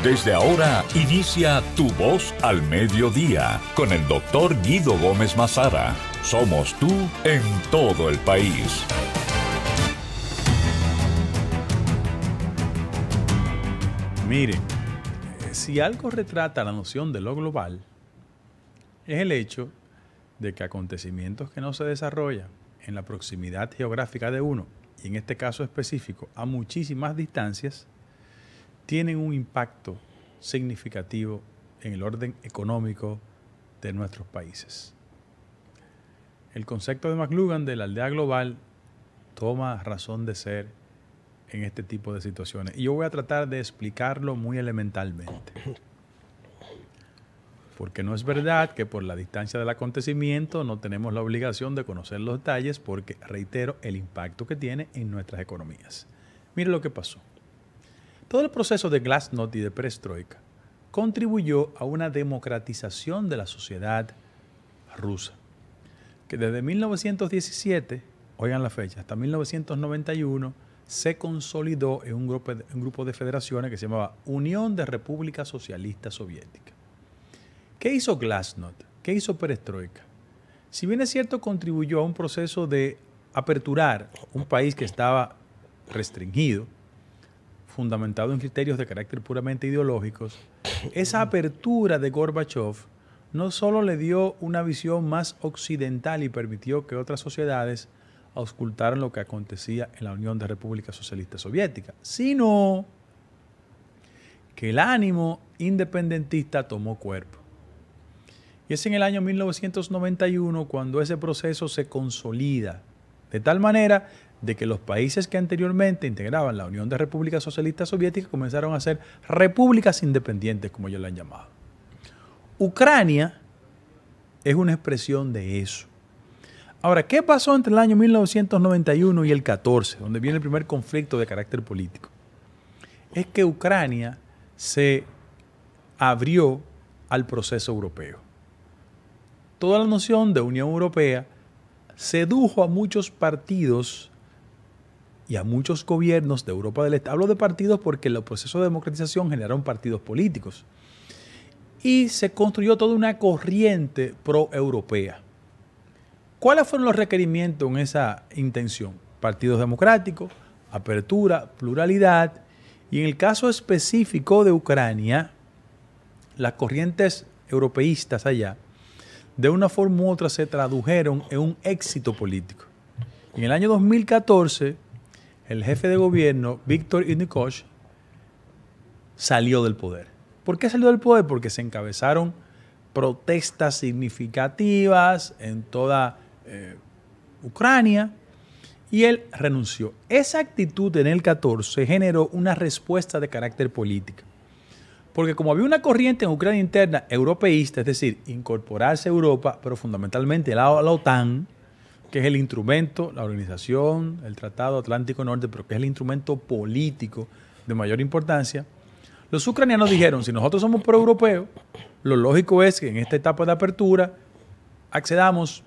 Desde ahora inicia Tu Voz al Mediodía con el doctor Guido Gómez Mazara. Somos tú en todo el país. Miren, si algo retrata la noción de lo global, es el hecho de que acontecimientos que no se desarrollan en la proximidad geográfica de uno, y en este caso específico a muchísimas distancias, tienen un impacto significativo en el orden económico de nuestros países. El concepto de McLuhan de la aldea global toma razón de ser en este tipo de situaciones. Y yo voy a tratar de explicarlo muy elementalmente. Porque no es verdad que por la distancia del acontecimiento no tenemos la obligación de conocer los detalles porque, reitero, el impacto que tiene en nuestras economías. Mire lo que pasó. Todo el proceso de Glasnost y de Perestroika contribuyó a una democratización de la sociedad rusa, que desde 1917, oigan la fecha, hasta 1991, se consolidó en un grupo de federaciones que se llamaba Unión de Repúblicas Socialistas Soviéticas. ¿Qué hizo Glasnost? ¿Qué hizo Perestroika? Si bien es cierto, contribuyó a un proceso de aperturar un país que estaba restringido, fundamentado en criterios de carácter puramente ideológicos, esa apertura de Gorbachev no solo le dio una visión más occidental y permitió que otras sociedades auscultaran lo que acontecía en la Unión de Repúblicas Socialistas Soviéticas, sino que el ánimo independentista tomó cuerpo. Y es en el año 1991 cuando ese proceso se consolida, de tal manera de que los países que anteriormente integraban la Unión de Repúblicas Socialistas Soviéticas comenzaron a ser repúblicas independientes, como ellos la han llamado. Ucrania es una expresión de eso. Ahora, ¿qué pasó entre el año 1991 y el 14, donde viene el primer conflicto de carácter político? Es que Ucrania se abrió al proceso europeo. Toda la noción de Unión Europea sedujo a muchos partidos y a muchos gobiernos de Europa del Este. Hablo de partidos porque los procesos de democratización generaron partidos políticos. Y se construyó toda una corriente pro-europea. ¿Cuáles fueron los requerimientos en esa intención? Partidos democráticos, apertura, pluralidad. Y en el caso específico de Ucrania, las corrientes europeístas allá, de una forma u otra se tradujeron en un éxito político. En el año 2014, el jefe de gobierno, Víktor Yanukovych, salió del poder. ¿Por qué salió del poder? Porque se encabezaron protestas significativas en toda Ucrania y él renunció. Esa actitud en el 14 generó una respuesta de carácter político. Porque como había una corriente en Ucrania interna europeísta, es decir, incorporarse a Europa, pero fundamentalmente a la OTAN, que es el instrumento, la organización, el Tratado Atlántico Norte, pero que es el instrumento político de mayor importancia, los ucranianos dijeron, si nosotros somos pro-europeos, lo lógico es que en esta etapa de apertura accedamos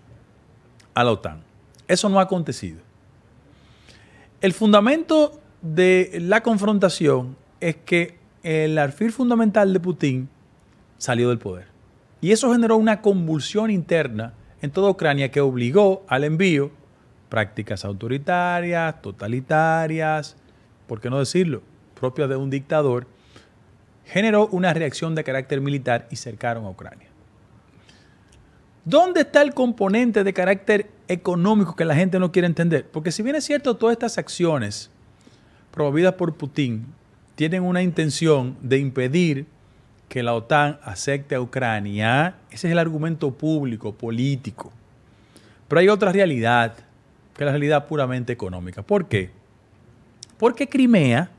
a la OTAN. Eso no ha acontecido. El fundamento de la confrontación es que el alfil fundamental de Putin salió del poder. Y eso generó una convulsión interna en toda Ucrania que obligó al envío prácticas autoritarias, totalitarias, por qué no decirlo, propias de un dictador, generó una reacción de carácter militar y cercaron a Ucrania. ¿Dónde está el componente de carácter económico que la gente no quiere entender? Porque si bien es cierto, todas estas acciones promovidas por Putin tienen una intención de impedir que la OTAN acepte a Ucrania, ese es el argumento público, político. Pero hay otra realidad, que es la realidad puramente económica. ¿Por qué? Porque Crimea,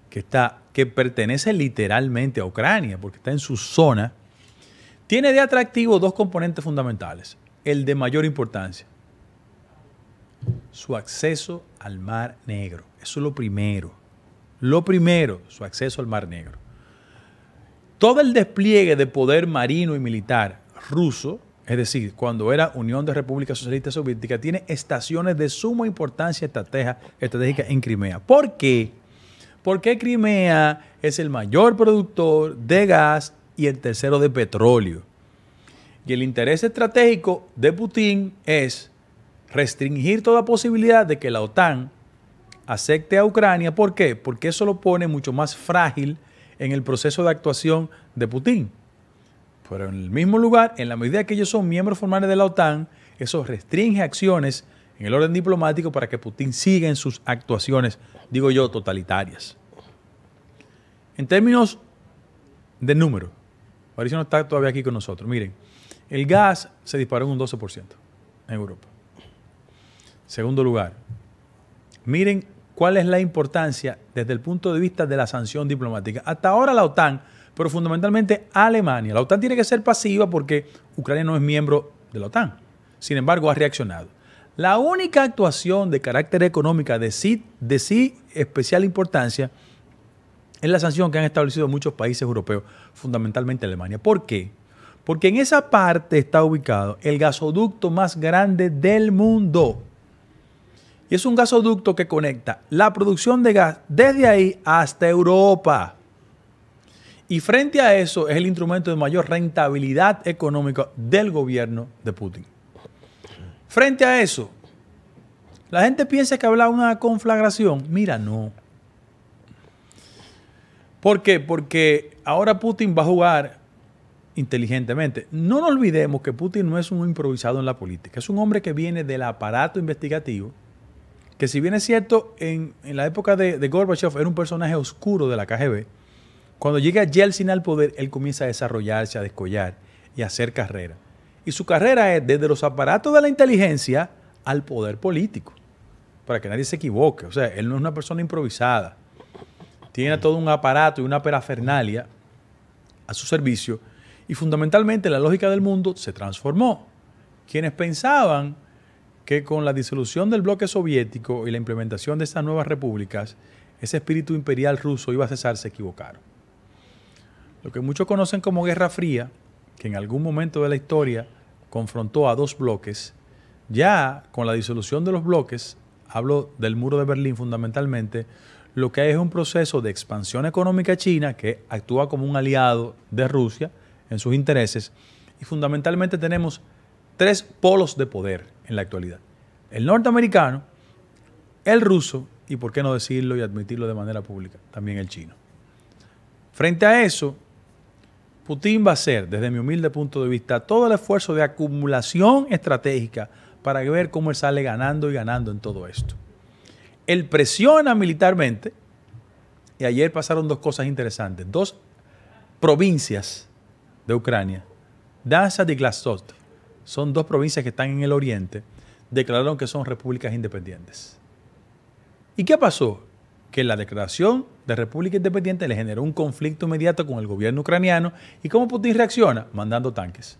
que pertenece literalmente a Ucrania, porque está en su zona, tiene de atractivo dos componentes fundamentales. El de mayor importancia, su acceso al Mar Negro. Eso es lo primero. Lo primero, su acceso al Mar Negro. Todo el despliegue de poder marino y militar ruso, es decir, cuando era Unión de Repúblicas Socialistas Soviéticas, tiene estaciones de suma importancia estratégica en Crimea. ¿Por qué? Porque Crimea es el mayor productor de gas y el tercero de petróleo. Y el interés estratégico de Putin es restringir toda posibilidad de que la OTAN acepte a Ucrania. ¿Por qué? Porque eso lo pone mucho más frágil en el proceso de actuación de Putin. Pero en el mismo lugar, en la medida que ellos son miembros formales de la OTAN, eso restringe acciones en el orden diplomático para que Putin siga en sus actuaciones, digo yo, totalitarias. En términos de número, Mauricio no está todavía aquí con nosotros. Miren, el gas se disparó en un 12% en Europa. Segundo lugar, miren cuál es la importancia desde el punto de vista de la sanción diplomática. Hasta ahora la OTAN, pero fundamentalmente Alemania. La OTAN tiene que ser pasiva porque Ucrania no es miembro de la OTAN. Sin embargo, ha reaccionado. La única actuación de carácter económica de sí especial importancia es la sanción que han establecido muchos países europeos, fundamentalmente Alemania. ¿Por qué? Porque en esa parte está ubicado el gasoducto más grande del mundo. Y es un gasoducto que conecta la producción de gas desde ahí hasta Europa. Y frente a eso es el instrumento de mayor rentabilidad económica del gobierno de Putin. Frente a eso, la gente piensa que habla una conflagración. Mira, no. ¿Por qué? Porque ahora Putin va a jugar inteligentemente. No nos olvidemos que Putin no es un improvisado en la política. Es un hombre que viene del aparato investigativo, que si bien es cierto, en la época de Gorbachev era un personaje oscuro de la KGB, cuando llega Yeltsin al poder, él comienza a desarrollarse, a descollar y a hacer carrera. Y su carrera es desde los aparatos de la inteligencia al poder político, para que nadie se equivoque. O sea, él no es una persona improvisada. Tiene todo un aparato y una parafernalia a su servicio y fundamentalmente la lógica del mundo se transformó. Quienes pensaban que con la disolución del bloque soviético y la implementación de estas nuevas repúblicas, ese espíritu imperial ruso iba a cesar, se equivocaron. Lo que muchos conocen como Guerra Fría, que en algún momento de la historia confrontó a dos bloques, ya con la disolución de los bloques, hablo del muro de Berlín fundamentalmente, lo que hay es un proceso de expansión económica china que actúa como un aliado de Rusia en sus intereses y fundamentalmente tenemos tres polos de poder en la actualidad. El norteamericano, el ruso y, por qué no decirlo y admitirlo de manera pública, también el chino. Frente a eso, Putin va a hacer, desde mi humilde punto de vista, todo el esfuerzo de acumulación estratégica para ver cómo él sale ganando y ganando en todo esto. Él presiona militarmente y ayer pasaron dos cosas interesantes. Dos provincias de Ucrania, Donetsk y Krasnodar, son dos provincias que están en el oriente, declararon que son repúblicas independientes. ¿Y qué pasó? Que la declaración de república independiente le generó un conflicto inmediato con el gobierno ucraniano. ¿Y cómo Putin reacciona? Mandando tanques.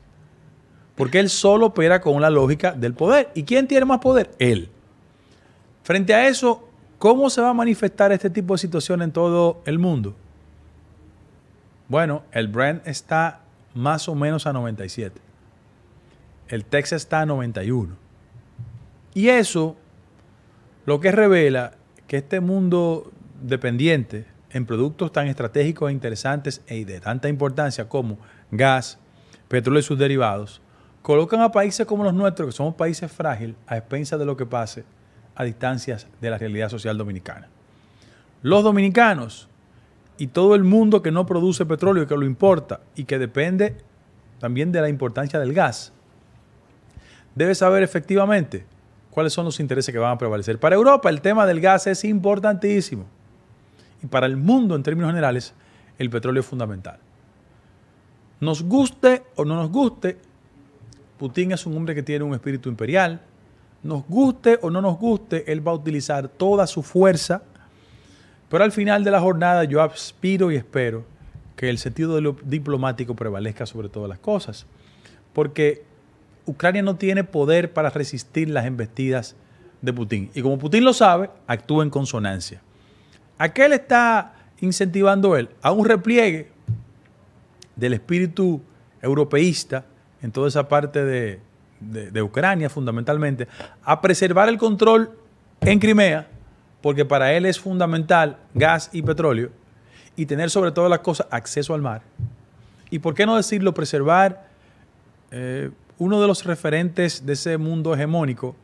Porque él solo opera con la lógica del poder. ¿Y quién tiene más poder? Él. Frente a eso, ¿cómo se va a manifestar este tipo de situación en todo el mundo? Bueno, el Brent está más o menos a 97. El Texas está a 91. Y eso lo que revela que este mundo dependiente en productos tan estratégicos e interesantes y de tanta importancia como gas, petróleo y sus derivados, colocan a países como los nuestros, que somos países frágiles, a expensas de lo que pase a distancias de la realidad social dominicana. Los dominicanos y todo el mundo que no produce petróleo y que lo importa y que depende también de la importancia del gas, debe saber efectivamente cuáles son los intereses que van a prevalecer. Para Europa el tema del gas es importantísimo y para el mundo en términos generales el petróleo es fundamental. Nos guste o no nos guste, Putin es un hombre que tiene un espíritu imperial. Nos guste o no nos guste, él va a utilizar toda su fuerza, pero al final de la jornada yo aspiro y espero que el sentido de lo diplomático prevalezca sobre todas las cosas, porque Ucrania no tiene poder para resistir las embestidas de Putin. Y como Putin lo sabe, actúa en consonancia. ¿A qué le está incentivando él? A un repliegue del espíritu europeísta en toda esa parte de Ucrania, fundamentalmente, a preservar el control en Crimea, porque para él es fundamental gas y petróleo, y tener sobre todas las cosas acceso al mar. Y por qué no decirlo, preservar uno de los referentes de ese mundo hegemónico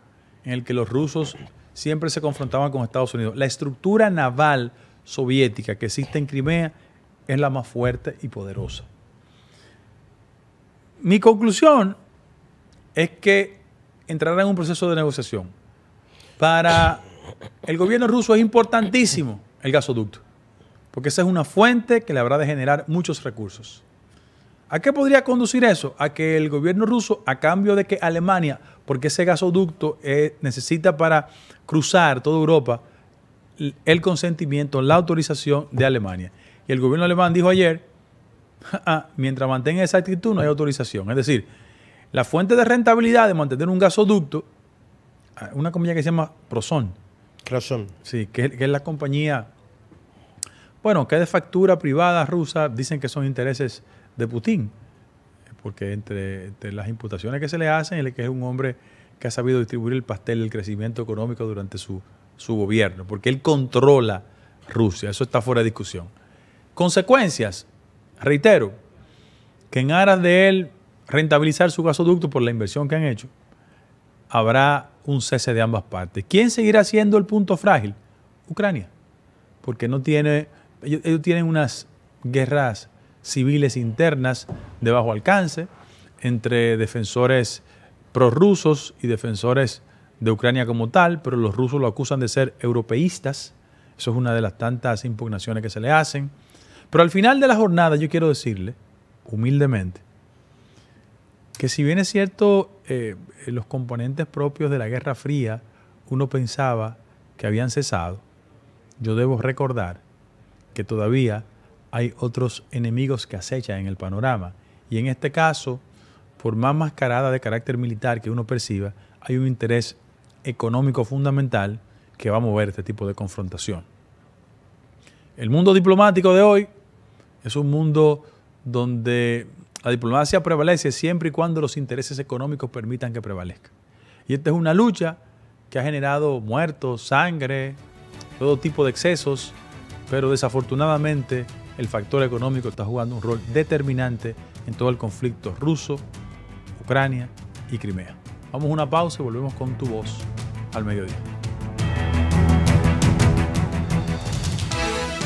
en el que los rusos siempre se confrontaban con Estados Unidos. La estructura naval soviética que existe en Crimea es la más fuerte y poderosa. Mi conclusión es que entrará en un proceso de negociación. Para el gobierno ruso es importantísimo el gasoducto, porque esa es una fuente que le habrá de generar muchos recursos. ¿A qué podría conducir eso? A que el gobierno ruso, a cambio de que Alemania, porque ese gasoducto necesita para cruzar toda Europa, el consentimiento, la autorización de Alemania. Y el gobierno alemán dijo ayer, mientras mantenga esa actitud no hay autorización. Es decir, la fuente de rentabilidad de mantener un gasoducto, una compañía que se llama Crozon. Sí, que es la compañía, bueno, que es de factura privada rusa, dicen que son intereses de Putin, porque entre las imputaciones que se le hacen, él que es un hombre que ha sabido distribuir el pastel del crecimiento económico durante su gobierno, porque él controla Rusia, eso está fuera de discusión. Consecuencias, reitero, que en aras de él rentabilizar su gasoducto por la inversión que han hecho, habrá un cese de ambas partes. ¿Quién seguirá siendo el punto frágil? Ucrania, porque no tiene, ellos tienen unas guerras civiles internas de bajo alcance entre defensores prorrusos y defensores de Ucrania como tal, pero los rusos lo acusan de ser europeístas. Eso es una de las tantas impugnaciones que se le hacen. Pero al final de la jornada yo quiero decirle, humildemente, que si bien es cierto, los componentes propios de la Guerra Fría, uno pensaba que habían cesado, yo debo recordar que todavía hay otros enemigos que acechan en el panorama. Y en este caso, por más mascarada de carácter militar que uno perciba, hay un interés económico fundamental que va a mover este tipo de confrontación. El mundo diplomático de hoy es un mundo donde la diplomacia prevalece siempre y cuando los intereses económicos permitan que prevalezca. Y esta es una lucha que ha generado muertos, sangre, todo tipo de excesos, pero desafortunadamente el factor económico está jugando un rol determinante en todo el conflicto ruso, Ucrania y Crimea. Vamos a una pausa y volvemos con Tu Voz al Mediodía.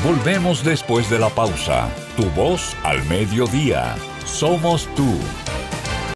Volvemos después de la pausa. Tu Voz al Mediodía. Somos tú.